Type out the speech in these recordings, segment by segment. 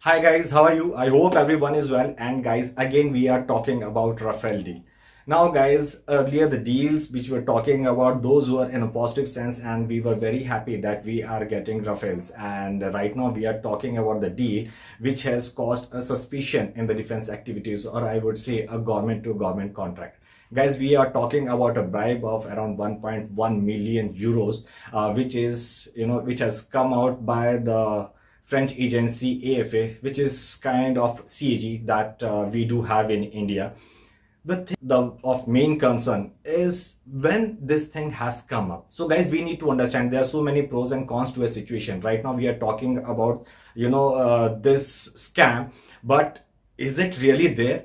Hi guys, how are you? I hope everyone is well. And guys, again we are talking about Rafale deal. Now guys, earlier the deals which we're talking about, those were in a positive sense and we were very happy that we are getting Rafales. And right now we are talking about the deal which has caused a suspicion in the defense activities, or I would say a government to government contract. Guys, we are talking about a bribe of around 1.1 million euros, which has come out by the French agency AFA, which is kind of CAG that we do have in India. The of main concern is when this thing has come up. So guys, we need to understand there are so many pros and cons to a situation. Right now we are talking about this scam, but is it really there?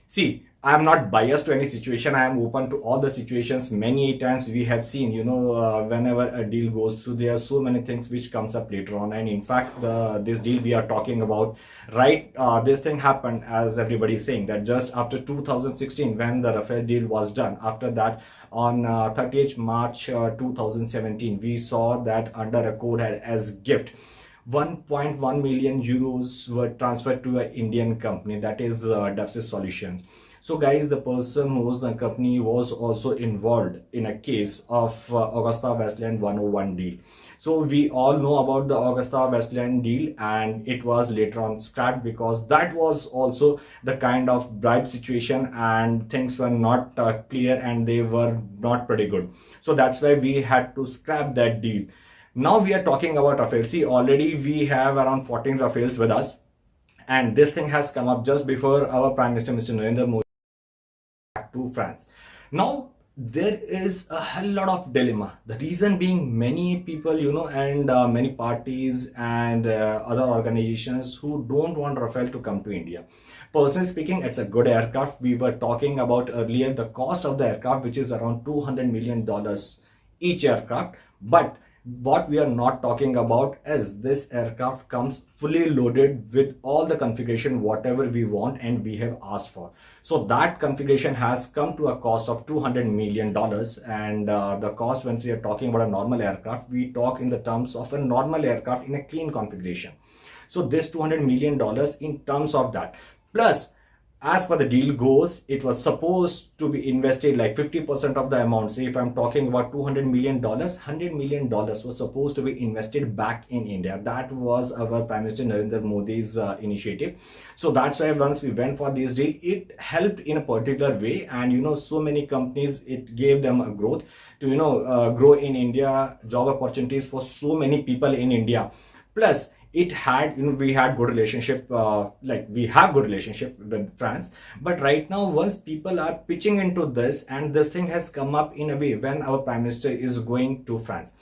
See, I am not biased to any situation. I am open to all the situations. Many times we have seen, whenever a deal goes through, there are so many things which comes up later on. And in fact, this deal we are talking about, right, this thing happened, as everybody is saying, that just after 2016, when the Rafale deal was done. After that, on 30th March 2017, we saw that under a code as gift, 1.1 million euros were transferred to an Indian company, that is Defsys Solutions. So guys, the person who was the company was also involved in a case of Augusta Westland 101 deal. So we all know about the Augusta Westland deal, and it was later on scrapped because that was also the kind of bribe situation and things were not clear and they were not pretty good. So that's why we had to scrap that deal. Now we are talking about Rafale. See, already we have around 14 Rafales with us, and this thing has come up just before our Prime Minister, Mr. Narendra Modi, to France. Now there is a hell lot of dilemma. The reason being, many people, and many parties and other organizations who don't want Rafale to come to India. Personally speaking, it's a good aircraft. We were talking about earlier the cost of the aircraft, which is around $200 million each aircraft. But what we are not talking about is this aircraft comes fully loaded with all the configuration whatever we want and we have asked for. So that configuration has come to a cost of $200 million, and the cost, when we are talking about a normal aircraft, we talk in the terms of a normal aircraft in a clean configuration. So this $200 million in terms of that, plus as per the deal goes, it was supposed to be invested like 50% of the amount. So if I'm talking about $200 million, $100 million was supposed to be invested back in India. That was our Prime Minister Narendra Modi's initiative. So that's why once we went for this deal, it helped in a particular way. And so many companies, it gave them a growth to, grow in India, job opportunities for so many people in India. Plus, it had, we had good relationship, like we have good relationship with France. But right now, once people are pitching into this, and this thing has come up in a way when our Prime Minister is going to France,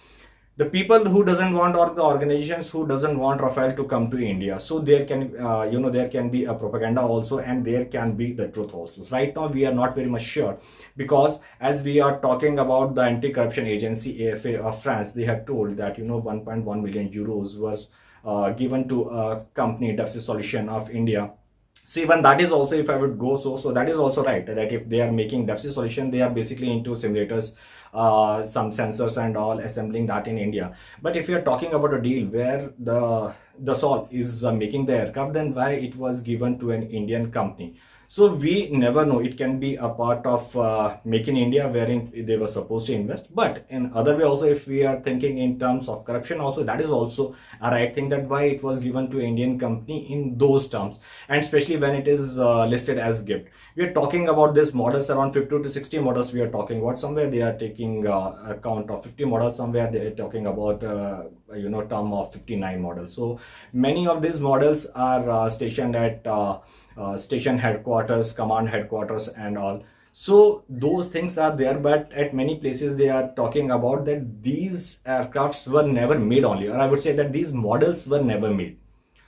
the people who doesn't want, or the organizations who doesn't want Rafale to come to India, so there can there can be a propaganda also, and there can be the truth also. So right now we are not very much sure, because as we are talking about the anti-corruption agency AFA of France, they have told that 1.1 million euros was given to a company, Defsys Solution of India. So even that is also, if I would go so that is also right, that if they are making Defsys Solution, they are basically into simulators, some sensors and all, assembling that in India. But if you are talking about a deal where the Sol is making the aircraft, then why it was given to an Indian company? So we never know. It can be a part of Make in India, wherein they were supposed to invest. But in other way also, if we are thinking in terms of corruption also, that is also a right thing, that why it was given to Indian company in those terms, and especially when it is listed as gift. We are talking about this models, around 50 to 60 models we are talking about. Somewhere they are taking account of 50 models, somewhere they are talking about term of 59 models. So many of these models are stationed at station headquarters, command headquarters and all. So those things are there, but at many places they are talking about that these aircrafts were never made only, or I would say that these models were never made.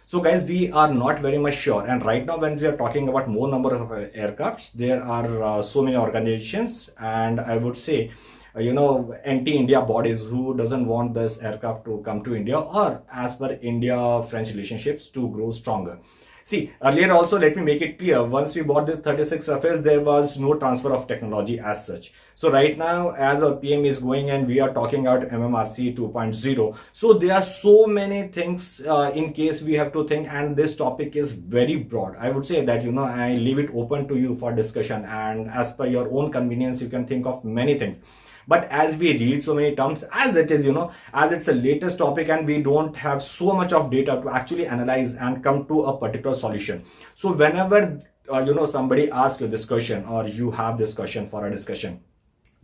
So guys, we are not very much sure. And right now when we are talking about more number of aircrafts, there are so many organizations, and I would say anti-India bodies who doesn't want this aircraft to come to India, or as per India-French relationships to grow stronger. See, earlier also, let me make it clear, once we bought this 36 Rafales, there was no transfer of technology as such. So right now, as our PM is going and we are talking about MMRC 2.0, so there are so many things in case we have to think, and this topic is very broad. I would say that, I leave it open to you for discussion, and as per your own convenience, you can think of many things. But as we read so many terms, as it is, as it's a latest topic and we don't have so much of data to actually analyze and come to a particular solution. So whenever somebody asks you this question, or you have this question for a discussion,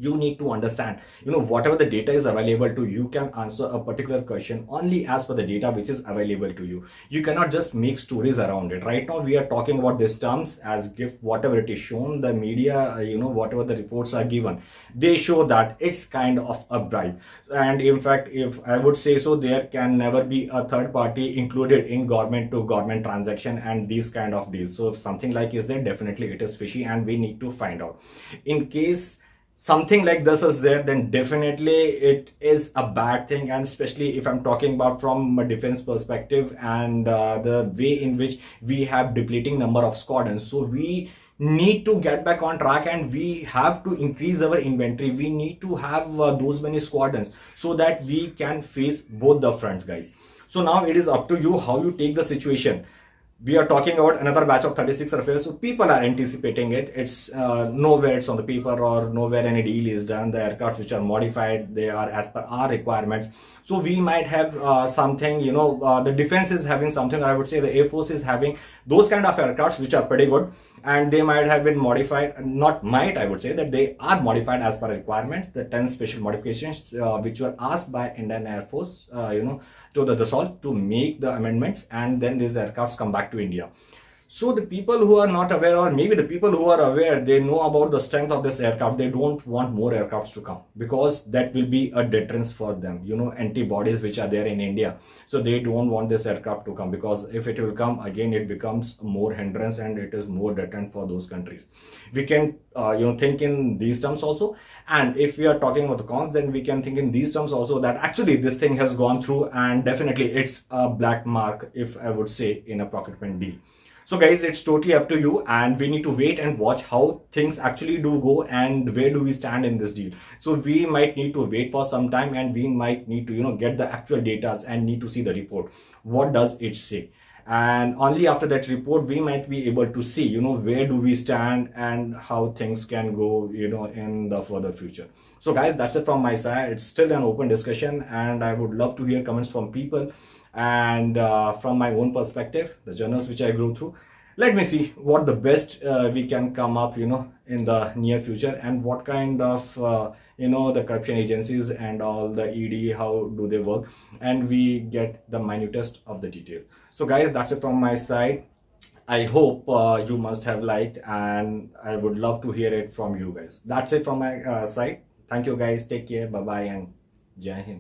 you need to understand, whatever the data is available to you, can answer a particular question only as per the data which is available to you. You cannot just make stories around it. Right now we are talking about these terms as gift, whatever it is shown, the media, whatever the reports are given, they show that it's kind of a bribe. And in fact, if I would say so, there can never be a third party included in government to government transaction and these kind of deals. So if something like is there, definitely it is fishy, and we need to find out. In case something like this is there, then definitely it is a bad thing. And especially if I'm talking about from a defense perspective, and the way in which we have depleting number of squadrons, so we need to get back on track and we have to increase our inventory. We need to have those many squadrons so that we can face both the fronts, guys. So now it is up to you how you take the situation. We are talking about another batch of 36 Rafales, so people are anticipating it. It's nowhere it's on the paper, or nowhere any deal is done. The aircraft which are modified, they are as per our requirements. So we might have something, the defense is having something, or I would say the Air Force is having those kind of aircrafts which are pretty good, and they might have been modified, not might, I would say that they are modified as per requirements, the 10 special modifications which were asked by Indian Air Force, to the Dassault to make the amendments, and then these aircrafts come back to India. So the people who are not aware, or maybe the people who are aware, they know about the strength of this aircraft. They don't want more aircrafts to come, because that will be a deterrence for them, antibodies which are there in India. So they don't want this aircraft to come, because if it will come again, it becomes more hindrance and it is more deterrent for those countries. We can think in these terms also. And if we are talking about the cons, then we can think in these terms also, that actually this thing has gone through, and definitely it's a black mark, if I would say, in a procurement deal. So guys, it's totally up to you, and we need to wait and watch how things actually do go, and where do we stand in this deal. So we might need to wait for some time, and we might need to get the actual data and need to see the report. What does it say? And only after that report we might be able to see where do we stand and how things can go in the further future. So guys, that's it from my side. It's still an open discussion, and I would love to hear comments from people, and from my own perspective, the journals which I go through. Let me see what the best we can come up in the near future, and what kind of the corruption agencies and all the ED, how do they work, and we get the minutest of the details. So guys, that's it from my side. I hope you must have liked, and I would love to hear it from you guys. That's it from my side. Thank you guys, take care, bye bye, and Jai Hind.